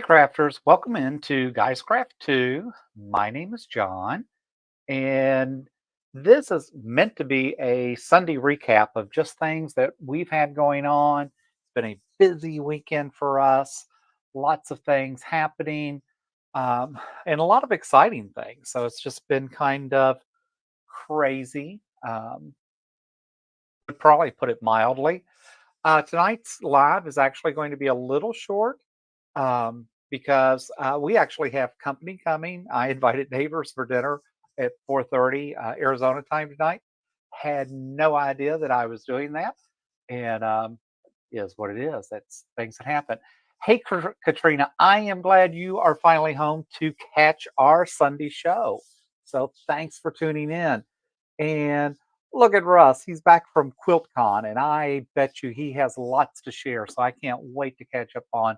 crafters, welcome into Guys Craft 2. My name is John, and this is meant to be a Sunday recap of just things that we've had going on. It's been a busy weekend for us, lots of things happening, and a lot of exciting things. So it's just been kind of crazy. Would probably put it mildly. Tonight's live is actually going to be a little short because we actually have company coming. I invited neighbors for dinner at 4:30 Arizona time tonight. Had no idea that I was doing that, and is what it is. That's things that happen. Hey, Katrina, I am glad you are finally home to catch our Sunday show. So thanks for tuning in. And look at Russ. He's back from QuiltCon, and I bet you he has lots to share. So I can't wait to catch up on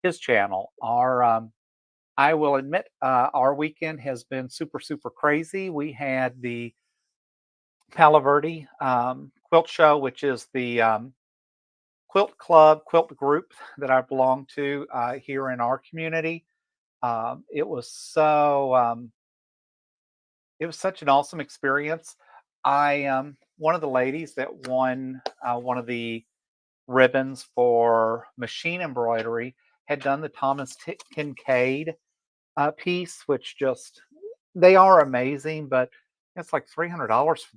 his channel. I will admit, our weekend has been super, super crazy. We had the Palo Verde Quilt Show, which is the quilt club, quilt group that I belong to here in our community. It was it was such an awesome experience. I One of the ladies that won one of the ribbons for machine embroidery had done the Kincaid piece, which just they are amazing, but it's like $300 for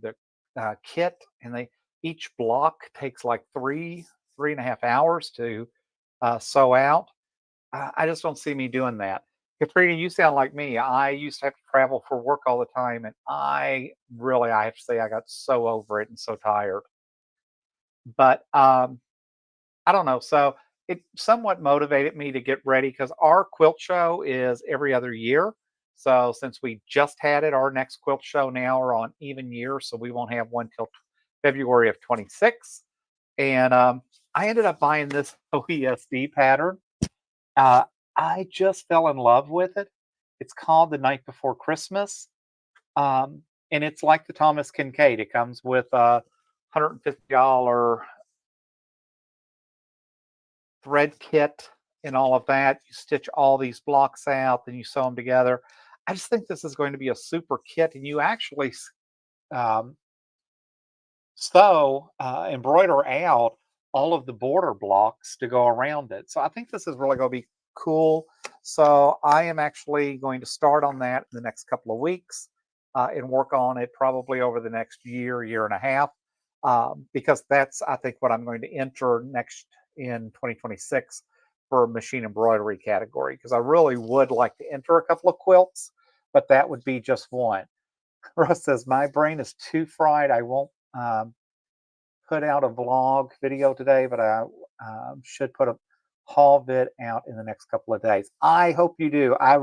the kit, and they each block takes like 3.5 hours to sew out. I just don't see me doing that. Katrina, you sound like me. I used to have to travel for work all the time, and I have to say, I got so over it and so tired. But I don't know. So it somewhat motivated me to get ready because our quilt show is every other year. So since we just had it, our next quilt show now are on even years, so we won't have one till February of 26. And I ended up buying this OESD pattern. Uh, I just fell in love with it. It's called The Night Before Christmas. And it's like the Thomas Kincaid. It comes with a $150 thread kit and all of that. You stitch all these blocks out, then you sew them together. I just think this is going to be a super kit, and you actually um, embroider out all of the border blocks to go around it. So I think this is really going to be cool. So I am actually going to start on that in the next couple of weeks and work on it probably over the next year and a half, because that's, I think, what I'm going to enter next in 2026 for machine embroidery category, because I really would like to enter a couple of quilts, but that would be just one. Russ says, my brain is too fried. I won't put out a vlog video today, but I should put a haul vid out in the next couple of days. I hope you do. I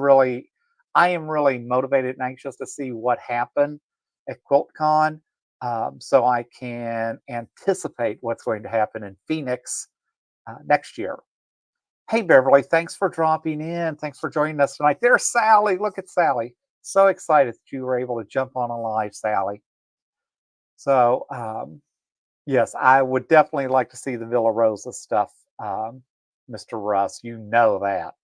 am really motivated and anxious to see what happened at QuiltCon, so I can anticipate what's going to happen in Phoenix next year. Hey, Beverly, thanks for dropping in. Thanks for joining us tonight. There's Sally. Look at Sally. So excited that you were able to jump on a live, Sally. So, yes, I would definitely like to see the Villa Rosa stuff, Mr. Russ. You know that.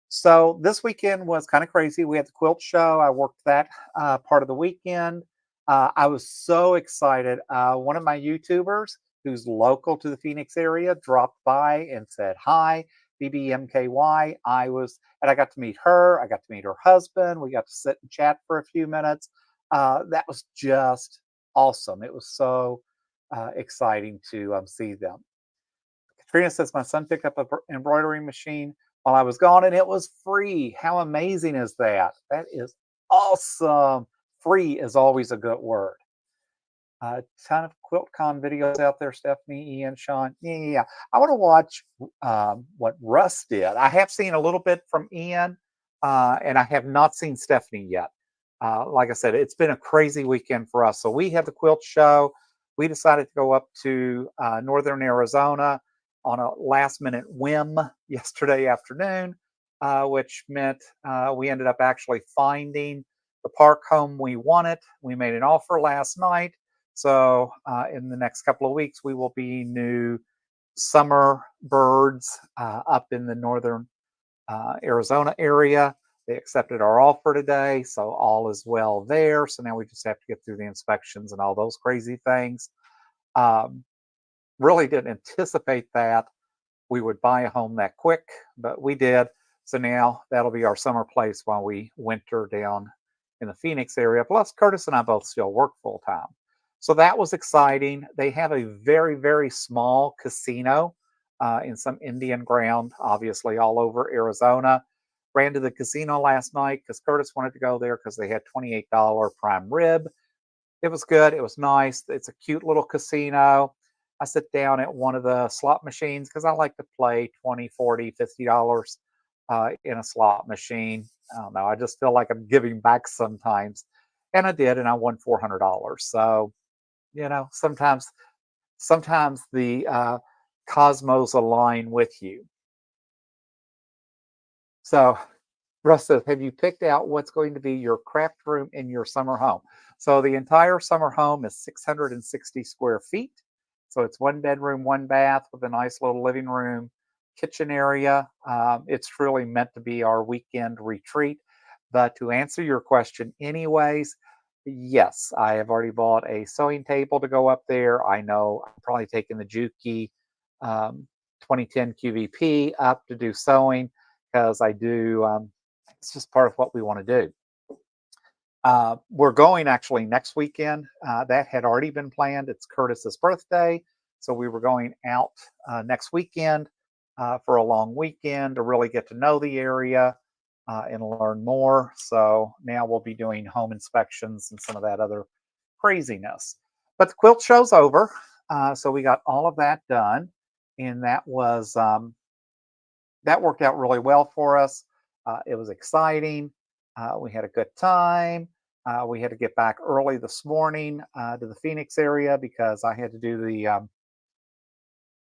So this weekend was kind of crazy. We had the quilt show. I worked that part of the weekend. I was so excited. One of my YouTubers who's local to the Phoenix area dropped by and said hi, BBMKY. And I got to meet her. I got to meet her husband. We got to sit and chat for a few minutes. That was just awesome. It was so exciting to see them. Katrina says, my son picked up an embroidery machine while I was gone, and it was free. How amazing is that? That is awesome. Free is always a good word. A ton of QuiltCon videos out there, Stephanie, Ian, Sean. Yeah. I want to watch what Russ did. I have seen a little bit from Ian, and I have not seen Stephanie yet. Like I said, it's been a crazy weekend for us. So we had the quilt show. We decided to go up to northern Arizona on a last-minute whim yesterday afternoon, which meant we ended up actually finding the park home we wanted. We made an offer last night. So in the next couple of weeks, we will be new summer birds up in the northern Arizona area. They accepted our offer today, so all is well there. So now we just have to get through the inspections and all those crazy things. Um, really didn't anticipate that we would buy a home that quick, but we did. So now that'll be our summer place while we winter down in the Phoenix area. Plus, Curtis and I both still work full time. So that was exciting. They have a very, very small casino in some Indian ground, obviously all over Arizona. Ran to the casino last night because Curtis wanted to go there because they had $28 prime rib. It was good. It was nice. It's a cute little casino. I sit down at one of the slot machines because I like to play 20, 40, $50 in a slot machine. I don't know. I just feel like I'm giving back sometimes. And I did, and I won $400. So, sometimes the cosmos align with you. So Russ says, have you picked out what's going to be your craft room in your summer home? So the entire summer home is 660 square feet. So it's 1 bedroom, 1 bath with a nice little living room, kitchen area. It's truly meant to be our weekend retreat. But to answer your question, anyways, yes, I have already bought a sewing table to go up there. I know I'm probably taking the Juki 2010 QVP up to do sewing because I do. It's just part of what we want to do. We're going actually next weekend. That had already been planned. It's Curtis's birthday. So we were going out next weekend for a long weekend to really get to know the area and learn more. So now we'll be doing home inspections and some of that other craziness. But the quilt show's over. So we got all of that done. And that worked out really well for us. It was exciting. We had a good time. We had to get back early this morning to the Phoenix area because I had to do the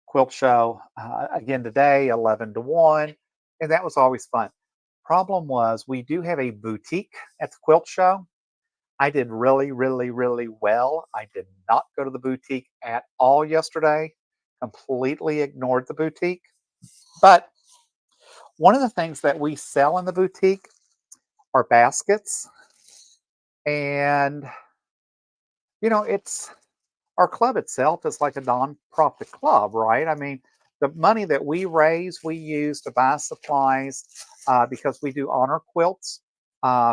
quilt show again today, 11 to 1. And that was always fun. Problem was, we do have a boutique at the quilt show. I did really, really, really well. I did not go to the boutique at all yesterday, completely ignored the boutique. But one of the things that we sell in the boutique are baskets. And, it's our club itself is like a nonprofit club, right? I mean, the money that we raise, we use to buy supplies because we do honor quilts.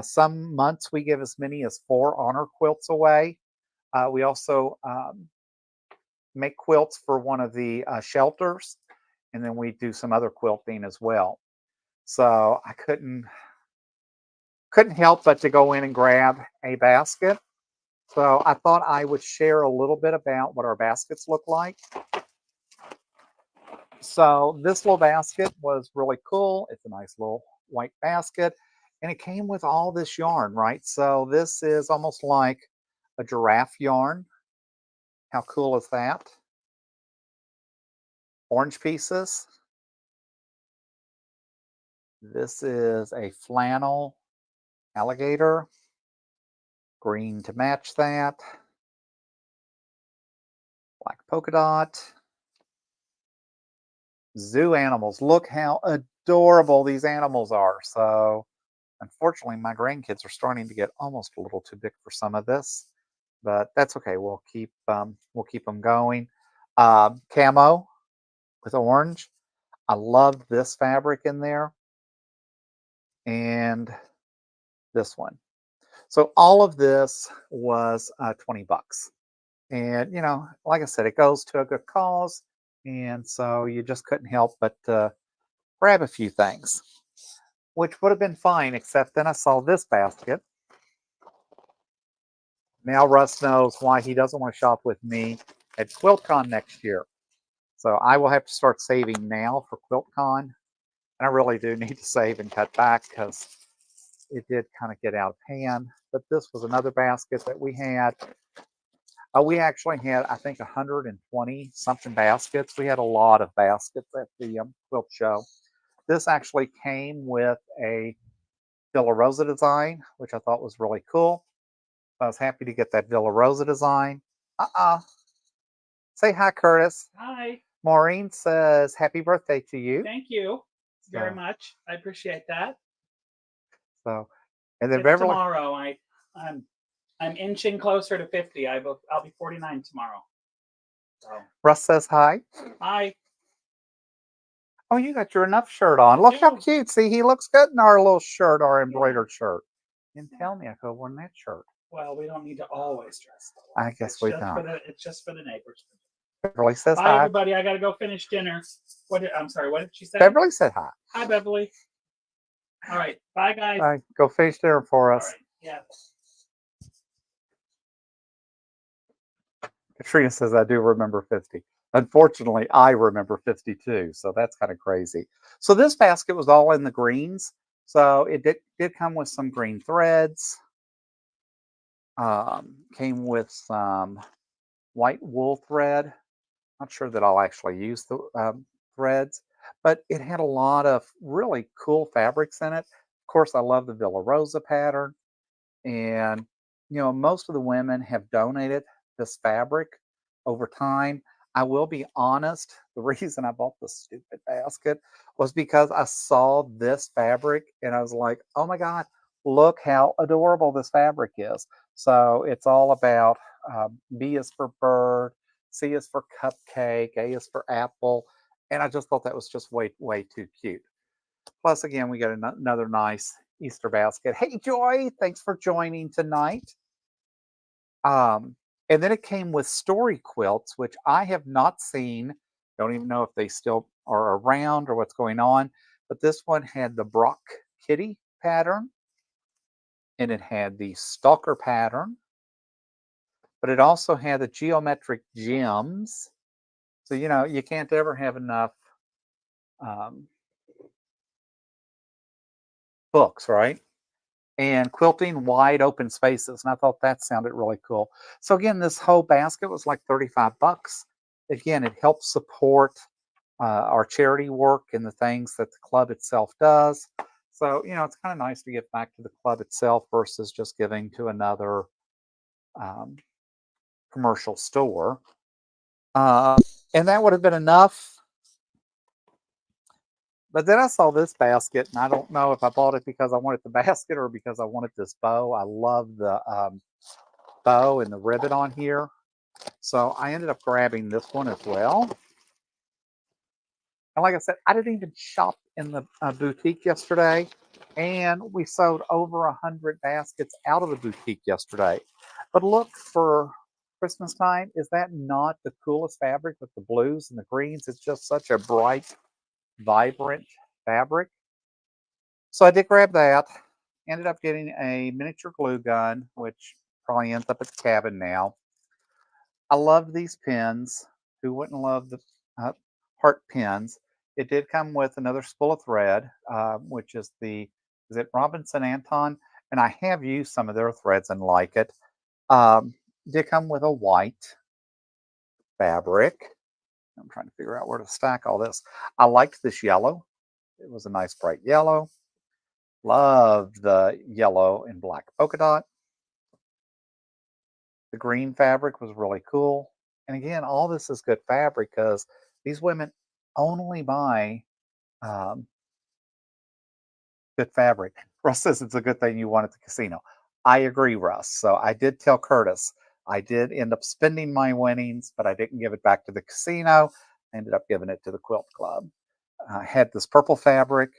Some months we give as many as 4 honor quilts away. We also make quilts for one of the shelters, and then we do some other quilting as well. So I couldn't help but to go in and grab a basket. So I thought I would share a little bit about what our baskets look like. So this little basket was really cool. It's a nice little white basket, and it came with all this yarn, right? So this is almost like a giraffe yarn. How cool is that? Orange pieces. This is a flannel alligator. Green to match that. Black polka dot. Zoo animals. Look how adorable these animals are. So unfortunately, my grandkids are starting to get almost a little too big for some of this, but that's okay. We'll keep them going. Camo with orange. I love this fabric in there, and this one. So all of this was $20, and like I said, it goes to a good cause, and so you just couldn't help but grab a few things, which would have been fine, except then I saw this basket. Now Russ knows why he doesn't want to shop with me at QuiltCon next year. So I will have to start saving now for QuiltCon. And I really do need to save and cut back because it did kind of get out of hand. But this was another basket that we had. We actually had, I think, 120 something baskets. We had a lot of baskets at the quilt show. This actually came with a Villa Rosa design, which I thought was really cool. I was happy to get that Villa Rosa design. Say hi, Curtis. Hi. Maureen says, happy birthday to you. Thank you. very much. I appreciate that. So, and then It's Beverly, tomorrow. I'm inching closer to 50. I'll be 49 tomorrow. So Russ says hi. hi. Oh, you got your enough shirt on. Look how cute. See, he looks good in our little shirt, our embroidered shirt. And tell me I could have worn that shirt. Well, we don't need to always dress. I guess we don't. It's just for the neighbors. Beverly says Bye, hi. everybody. I got to go finish dinner. I'm sorry. What did she say? Beverly said hi. Hi, Beverly. All right. Bye, guys. All right, go finish dinner for us. All right. Yeah. Katrina says, I do remember 50. Unfortunately, I remember 52, so that's kind of crazy. So this basket was all in the greens. So it did come with some green threads. Came with some white wool thread. Not sure that I'll actually use the threads, but it had a lot of really cool fabrics in it. Of course, I love the Villa Rosa pattern. And, most of the women have donated this fabric over time. I will be honest, the reason I bought the stupid basket was because I saw this fabric and I was like, oh my God, look how adorable this fabric is. So it's all about B is for bird, C is for cupcake, A is for apple. And I just thought that was just way, way too cute. Plus, again, we got another nice Easter basket. Hey, Joy, thanks for joining tonight. And then it came with story quilts, which I have not seen. Don't even know if they still are around or what's going on. But this one had the Brock Kitty pattern, and it had the Stalker pattern, but it also had the geometric gems. So, you can't ever have enough books, right? And quilting wide open spaces. And I thought that sounded really cool. So again, this whole basket was like 35 bucks. Again, it helps support our charity work and the things that the club itself does. So, it's kind of nice to give back to the club itself versus just giving to another commercial store. And that would have been enough. But then I saw this basket, and I don't know if I bought it because I wanted the basket or because I wanted this bow. I love the bow and the ribbon on here. So I ended up grabbing this one as well. And like I said, I didn't even shop in the boutique yesterday. And we sold over 100 baskets out of the boutique yesterday. But look, for Christmas time, is that not the coolest fabric with the blues and the greens? It's just such a bright, vibrant fabric. So I did grab that. Ended up getting a miniature glue gun, which probably ends up at the cabin now. I love these pins. Who wouldn't love the heart pins? It did come with another spool of thread, which is is it Robinson Anton? And I have used some of their threads and like it. Did come with a white fabric. I'm trying to figure out where to stack all this. I liked this yellow. It was a nice bright yellow. Love the yellow and black polka dot. The green fabric was really cool. And again, all this is good fabric because these women only buy good fabric. Russ says it's a good thing you won at the casino. I agree, Russ. So I did tell Curtis I did end up spending my winnings, but I didn't give it back to the casino. I ended up giving it to the quilt club. I had this purple fabric,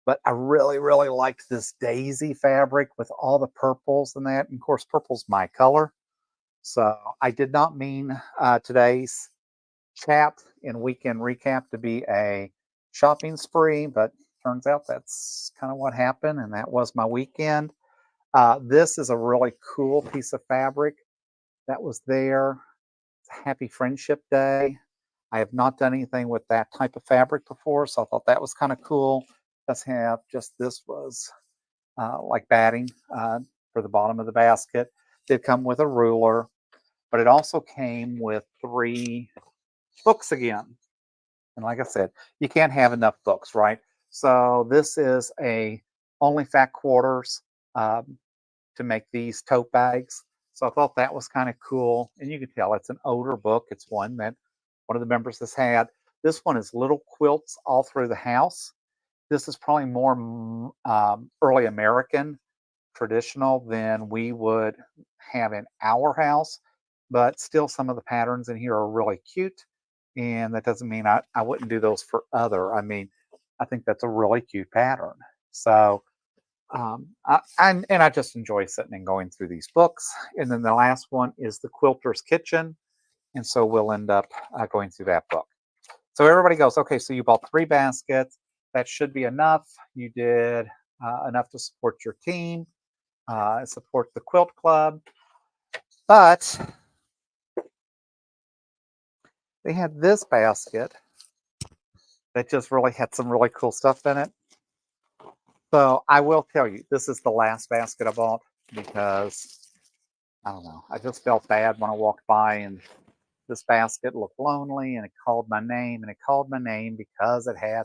but I really, really liked this daisy fabric with all the purples and that. And of course, purple's my color. So I did not mean today's chat and weekend recap to be a shopping spree, but turns out that's kind of what happened, and that was my weekend. This is a really cool piece of fabric that was there. It's a Happy Friendship Day. I have not done anything with that type of fabric before, so I thought that was kind of cool. Let's have just this was like batting for the bottom of the basket. Did come with a ruler, but it also came with 3 books again. And like I said, you can't have enough books, right? So this is a only fat quarters to make these tote bags. So I thought that was kind of cool. And you can tell it's an older book. It's one that one of the members has had. This one is little quilts all through the house. This is probably more early American traditional than we would have in our house, but still some of the patterns in here are really cute. And that doesn't mean I wouldn't do those for other. I mean, I think that's a really cute pattern. So, and I just enjoy sitting and going through these books. And then the last one is The Quilter's Kitchen. And so we'll end up going through that book. So everybody goes, okay, so you bought 3 baskets. That should be enough. You did enough to support your team, support the quilt club. But they had this basket that just really had some really cool stuff in it. So I will tell you, this is the last basket I bought because I don't know. I just felt bad when I walked by and this basket looked lonely and it called my name, and it called my name because it had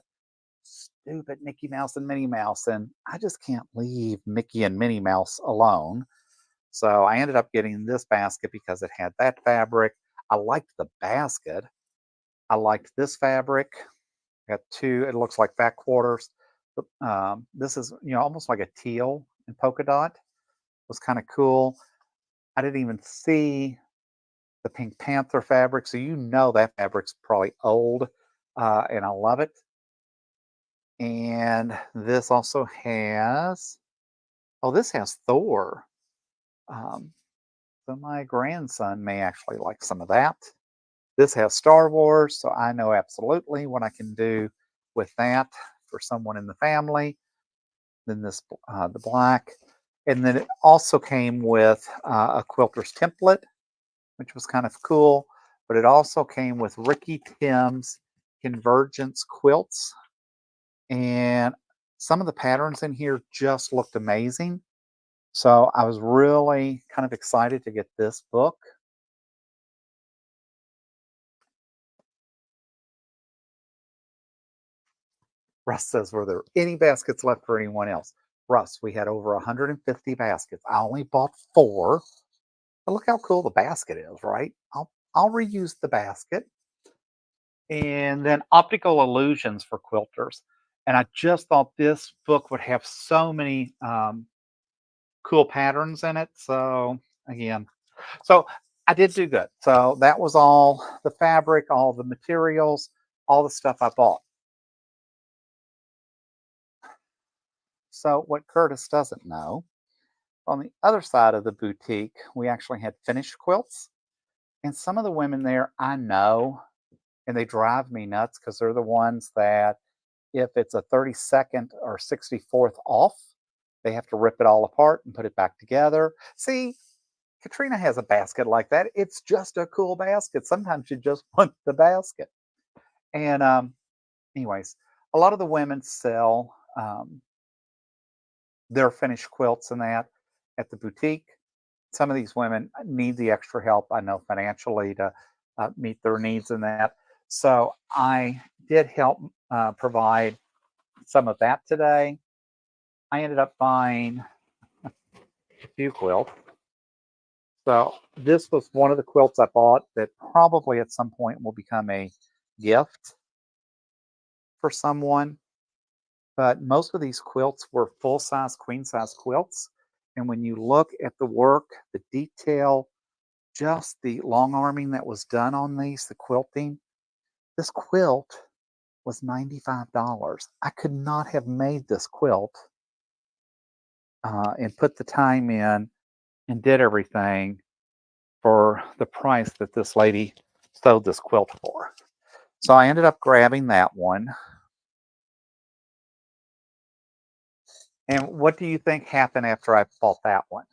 stupid Mickey Mouse and Minnie Mouse, and I just can't leave Mickey and Minnie Mouse alone. So I ended up getting this basket because it had that fabric. I liked the basket. I liked this fabric. Got 2. It looks like fat quarters. This is almost like a teal and polka dot. It was kind of cool. I didn't even see the Pink Panther fabric, so that fabric's probably old, and I love it. And this also has, this has Thor. So my grandson may actually like some of that. This has Star Wars, so I know absolutely what I can do with that for someone in the family. Then this, the black. And then it also came with a quilter's template, which was kind of cool. But it also came with Ricky Tim's Convergence quilts. And some of the patterns in here just looked amazing. So I was really kind of excited to get this book. Russ says, were there any baskets left for anyone else? Russ, we had over 150 baskets. I only bought 4. But look how cool the basket is, right? I'll reuse the basket. And then Optical Illusions for Quilters. And I just thought this book would have so many cool patterns in it. So again, so I did do good. So that was all the fabric, all the materials, all the stuff I bought. So what Curtis doesn't know, on the other side of the boutique, we actually had finished quilts. And some of the women there I know, and they drive me nuts because they're the ones that if it's a 32nd or 64th off, they have to rip it all apart and put it back together. See, Katrina has a basket like that. It's just a cool basket. Sometimes you just want the basket. And anyways, a lot of the women sell their finished quilts and that at the boutique. Some of these women need the extra help, I know, financially to meet their needs in that. So I did help provide some of that today. I ended up buying a few quilts. So this was one of the quilts I bought that probably at some point will become a gift for someone. But most of these quilts were full-size, queen-size quilts. And when you look at the work, the detail, just the long arming that was done on these, the quilting, this quilt was $95. I could not have made this quilt and put the time in and did everything for the price that this lady sewed this quilt for. So I ended up grabbing that one. And what do you think happened after I bought that one?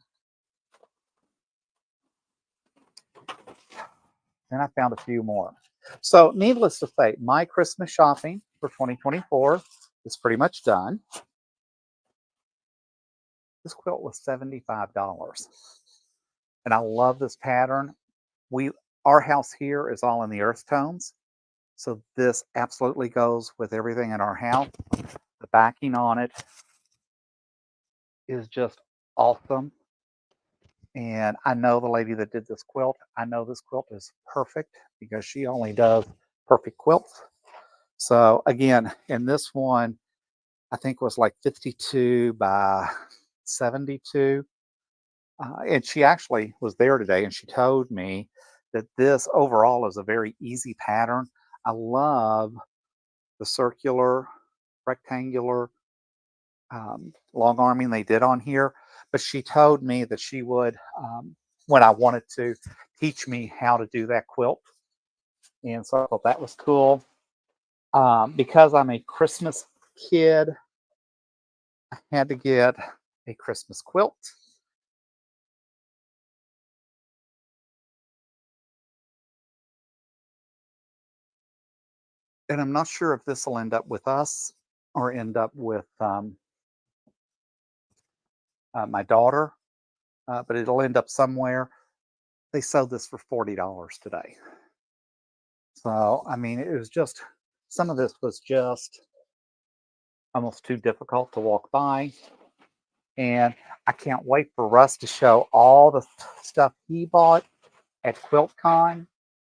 Then I found a few more. So needless to say, my Christmas shopping for 2024 is pretty much done. This quilt was $75. And I love this pattern. Our house here is all in the earth tones. So this absolutely goes with everything in our house. The backing on it is just awesome. And I know the lady that did this quilt. I know this quilt is perfect because she only does perfect quilts. So again, in this one, I think was like 52 by 72. And she actually was there today and she told me that this overall is a very easy pattern. I love the circular, rectangular, long arming they did on here, but she told me that she would, when I wanted to, teach me how to do that quilt. And so I thought that was cool. Because I'm a Christmas kid, I had to get a Christmas quilt. And I'm not sure if this will end up with us or end up with my daughter, but it'll end up somewhere. They sold this for $40 today. So, I mean, it was just, some of this was just almost too difficult to walk by. And I can't wait for Russ to show all the stuff he bought at QuiltCon.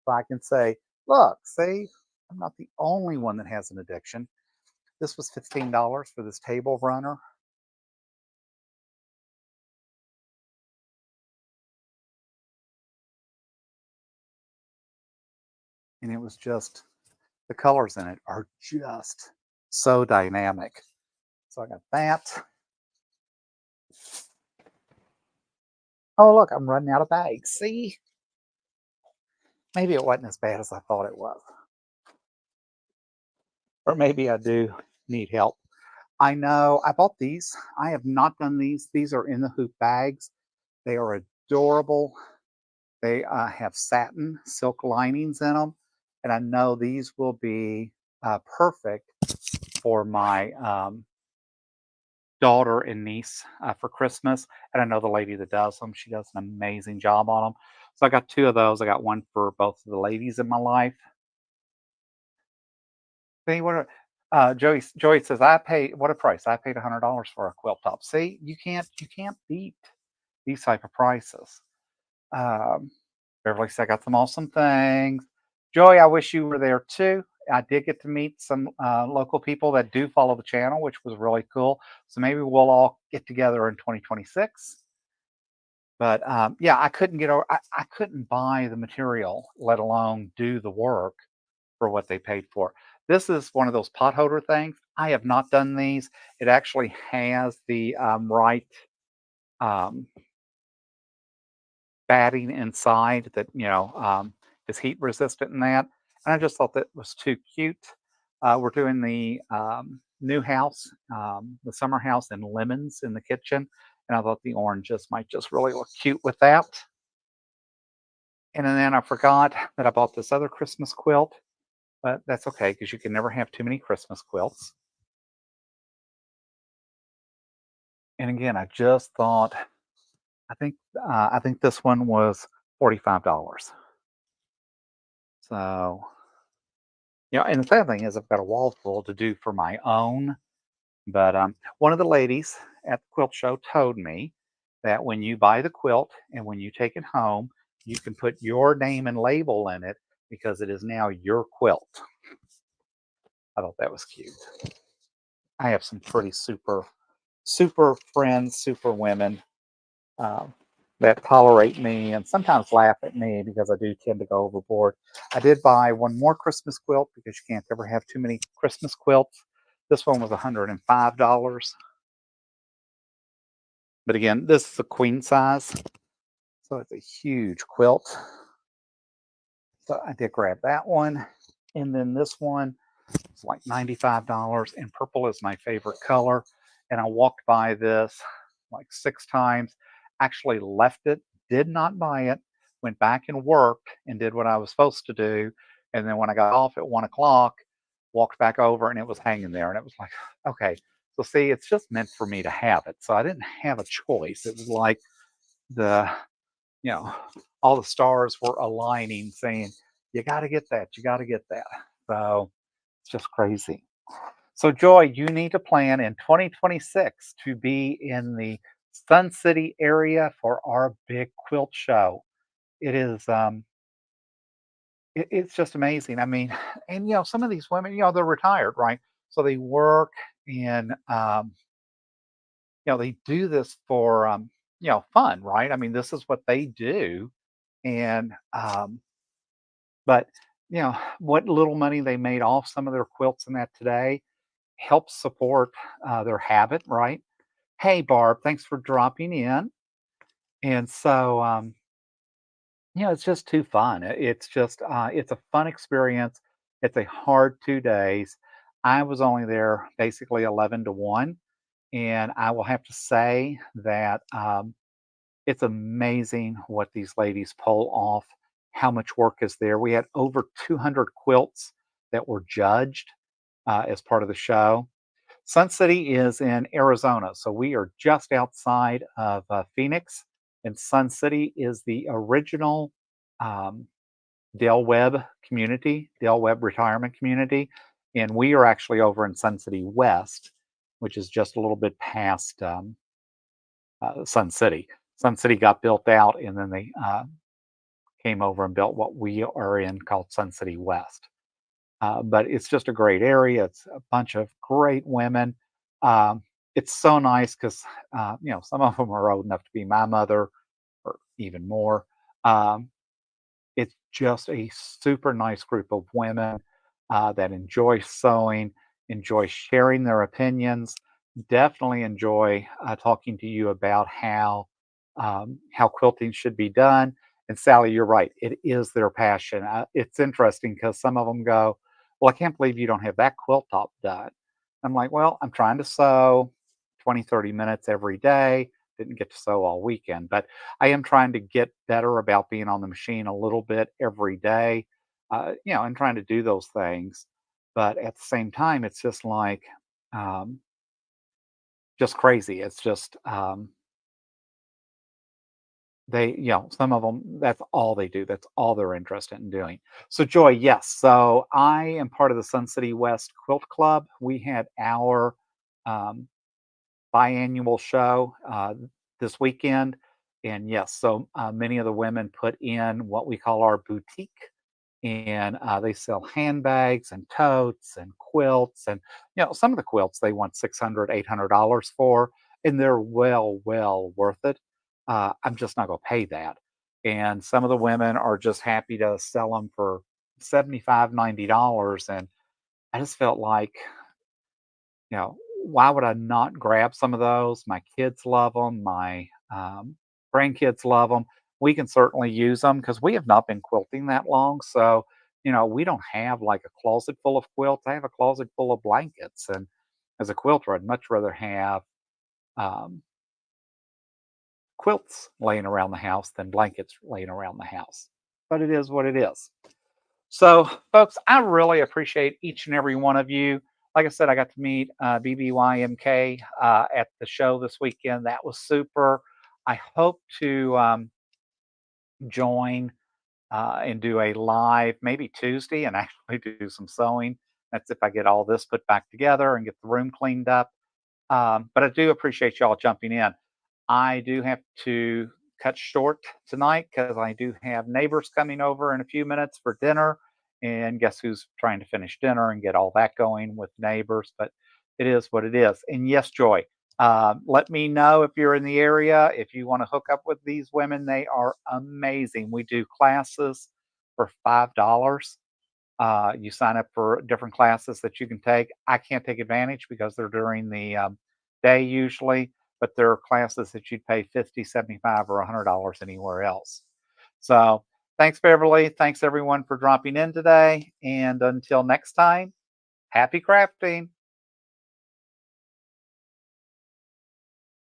So I can say, look, see, I'm not the only one that has an addiction. This was $15 for this table runner. And it was just, the colors in it are just so dynamic. So I got that. Oh, look, I'm running out of bags. See? Maybe it wasn't as bad as I thought it was. Or maybe I do need help. I know I bought these. I have not done these. These are in the hoop bags. They are adorable. They have satin silk linings in them. And I know these will be perfect for my daughter and niece for Christmas. And I know the lady that does them, she does an amazing job on them. So I got two of those. I got one for both of the ladies in my life. See what? Joey says I paid what a price. I paid $100 for a quilt top. See, you can't beat these type of prices. Um, Beverly said I got some awesome things. Joey, I wish you were there too. I did get to meet some local people that do follow the channel, which was really cool. So maybe we'll all get together in 2026. But yeah, I couldn't get over. I couldn't buy the material, let alone do the work for what they paid for. This is one of those pot holder things. I have not done these. It actually has the right um, batting inside that is heat resistant and that. And I just thought that was too cute. We're doing the new house, the summer house in lemons in the kitchen, and I thought the oranges might just really look cute with that. And then I forgot that I bought this other Christmas quilt, but that's okay because you can never have too many Christmas quilts. And again, I just thought, I think this one was $45. So and the sad thing is I've got a wall full to do for my own. But one of the ladies at the quilt show told me that when you buy the quilt and when you take it home, you can put your name and label in it because it is now your quilt. I thought that was cute. I have some pretty super friends, super women um, that tolerate me and sometimes laugh at me because I do tend to go overboard. I did buy one more Christmas quilt because you can't ever have too many Christmas quilts. This one was $105. But again, this is a queen size, so it's a huge quilt. So I did grab that one. And then this one is like $95, and purple is my favorite color. And I walked by this like 6 times, actually left it, did not buy it, went back and worked and did what I was supposed to do. And then when I got off at 1 o'clock, walked back over and it was hanging there. And it was like, okay, so see, it's just meant for me to have it. So I didn't have a choice. It was like the, you know, all the stars were aligning saying, you got to get that. You got to get that. So it's just crazy. So, Joy, you need to plan in 2026 to be in the Sun City area for our big quilt show. It is, it's just amazing. I mean, and some of these women, they're retired, right? So they work And they do this for fun, right? I mean, this is what they do. And but what little money they made off some of their quilts and that today helps support their habit, right? Hey, Barb, thanks for dropping in. And so, it's just too fun. It's just, it's a fun experience. It's a hard 2 days. I was only there basically 11 to 1. And I will have to say that it's amazing what these ladies pull off, how much work is there. We had over 200 quilts that were judged as part of the show. Sun City is in Arizona, so we are just outside of Phoenix, and Sun City is the original um, Del Webb community, Del Webb retirement community, and we are actually over in Sun City West, which is just a little bit past Sun City. Sun City got built out, and then they came over and built what we are in called Sun City West. But it's just a great area. It's a bunch of great women. Um, it's so nice because some of them are old enough to be my mother or even more. Um, it's just a super nice group of women that enjoy sewing, enjoy sharing their opinions, definitely enjoy talking to you about how quilting should be done. And Sally, you're right; it is their passion. It's interesting because some of them go, "Well, I can't believe you don't have that quilt top done." I'm like, "Well, I'm trying to sew 20, 30 minutes every day. Didn't get to sew all weekend, but I am trying to get better about being on the machine a little bit every day, and trying to do those things. But at the same time, it's just like, um, just crazy. It's just, some of them, that's all they do. That's all they're interested in doing. So, Joy, yes. So, I am part of the Sun City West Quilt Club. We had our um, biannual show this weekend. And yes, so many of the women put in what we call our boutique, and they sell handbags and totes and quilts. And, some of the quilts they want $600, $800 for, and they're well worth it. I'm just not going to pay that. And some of the women are just happy to sell them for 75, $90. And I just felt like, why would I not grab some of those? My kids love them. My grandkids love them. We can certainly use them because we have not been quilting that long. So, we don't have like a closet full of quilts. I have a closet full of blankets. And as a quilter, I'd much rather have um, quilts laying around the house than blankets laying around the house. But it is what it is. So, folks, I really appreciate each and every one of you. Like I said, I got to meet BBYMK at the show this weekend. That was super. I hope to join and do a live maybe Tuesday and actually do some sewing. That's if I get all this put back together and get the room cleaned up. But I do appreciate y'all jumping in. I do have to cut short tonight because I do have neighbors coming over in a few minutes for dinner. And guess who's trying to finish dinner and get all that going with neighbors? But it is what it is. And yes, Joy, let me know if you're in the area. If you want to hook up with these women, they are amazing. We do classes for $5. You sign up for different classes that you can take. I can't take advantage because they're during the day usually, but there are classes that you'd pay 50, 75, or $100 anywhere else. So thanks, Beverly. Thanks, everyone, for dropping in today. And until next time, happy crafting.